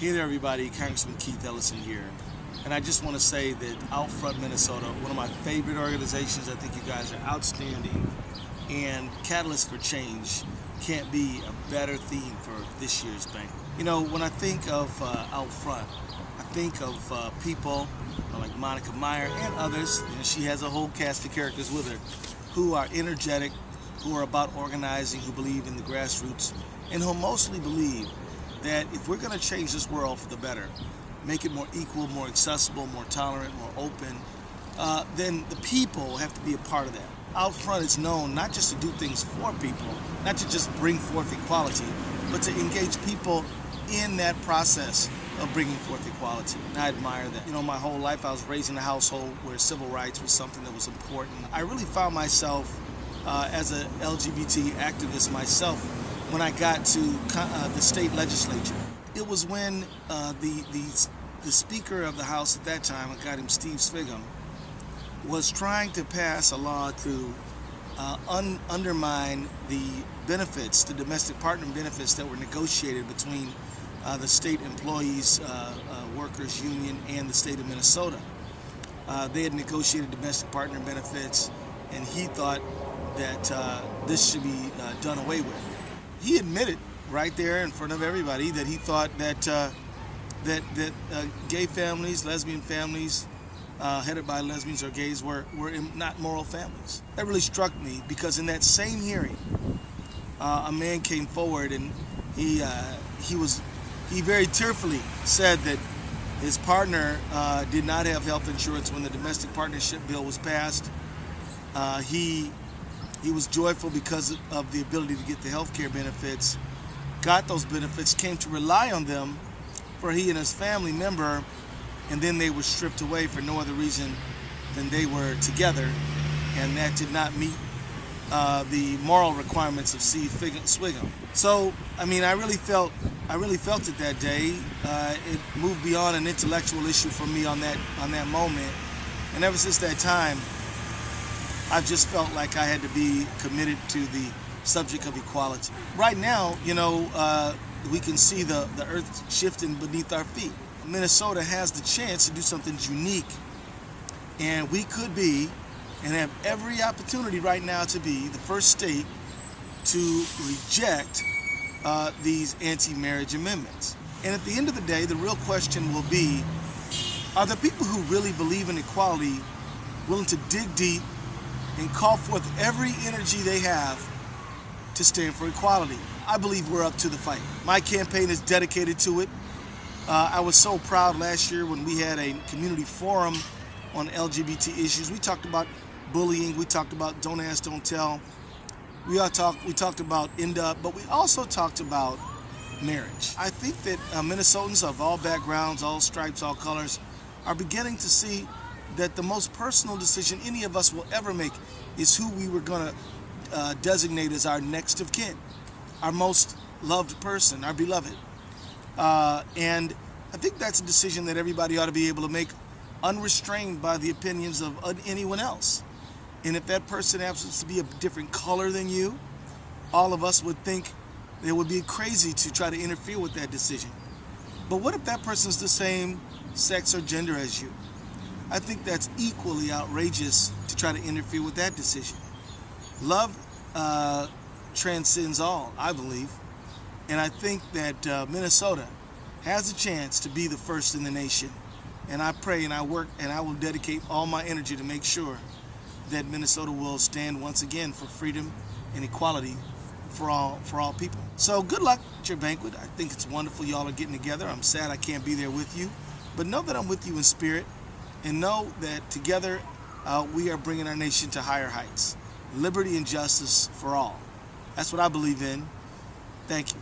Hey there everybody, Congressman Keith Ellison here. And I just want to say that OutFront Minnesota, one of my favorite organizations, I think you guys are outstanding. And Catalyst for Change can't be a better theme for this year's banquet. You know, when I think of OutFront, I think of people like Monica Meyer and others, and she has a whole cast of characters with her, who are energetic, who are about organizing, who believe in the grassroots, and who mostly believe that if we're going to change this world for the better, make it more equal, more accessible, more tolerant, more open, then the people have to be a part of that. OutFront is known not just to do things for people, not to just bring forth equality, but to engage people in that process of bringing forth equality. And I admire that. You know, my whole life I was raised in a household where civil rights was something that was important. I really found myself as an LGBT activist myself when I got to the state legislature. It was when the Speaker of the House at that time, a guy named Steve Sviggum, was trying to pass a law to undermine the benefits, the domestic partner benefits that were negotiated between the state employees, workers union, and the state of Minnesota. They had negotiated domestic partner benefits, and he thought that this should be done away with. He admitted right there in front of everybody that he thought that gay families, lesbian families, headed by lesbians or gays were not moral families. That really struck me because in that same hearing, a man came forward and he very tearfully said that his partner did not have health insurance when the domestic partnership bill was passed. He was joyful because of the ability to get the health care benefits, got those benefits, came to rely on them for he and his family member, and then they were stripped away for no other reason than they were together, and that did not meet the moral requirements of Steve Sviggum. So, I mean, I really felt it that day. It moved beyond an intellectual issue for me on that moment, and ever since that time, I've just felt like I had to be committed to the subject of equality. Right now, you know, we can see the earth shifting beneath our feet. Minnesota has the chance to do something unique, and we could be, and have every opportunity right now to be, the first state to reject these anti-marriage amendments. And at the end of the day, the real question will be, are the people who really believe in equality willing to dig deep and call forth every energy they have to stand for equality? I believe we're up to the fight. My campaign is dedicated to it. I was so proud last year when we had a community forum on LGBT issues. We talked about bullying, we talked about don't ask, don't tell. We talked about end up, but we also talked about marriage. I think that Minnesotans of all backgrounds, all stripes, all colors, are beginning to see that the most personal decision any of us will ever make is who we were going to designate as our next of kin, our most loved person, our beloved. And I think that's a decision that everybody ought to be able to make unrestrained by the opinions of anyone else. And if that person happens to be a different color than you, all of us would think it would be crazy to try to interfere with that decision. But what if that person's the same sex or gender as you? I think that's equally outrageous to try to interfere with that decision. Love transcends all, I believe. And I think that Minnesota has a chance to be the first in the nation. And I pray and I work and I will dedicate all my energy to make sure that Minnesota will stand once again for freedom and equality for all people. So good luck at your banquet. I think it's wonderful y'all are getting together. I'm sad I can't be there with you. But know that I'm with you in spirit. And know that together we are bringing our nation to higher heights. Liberty and justice for all. That's what I believe in. Thank you.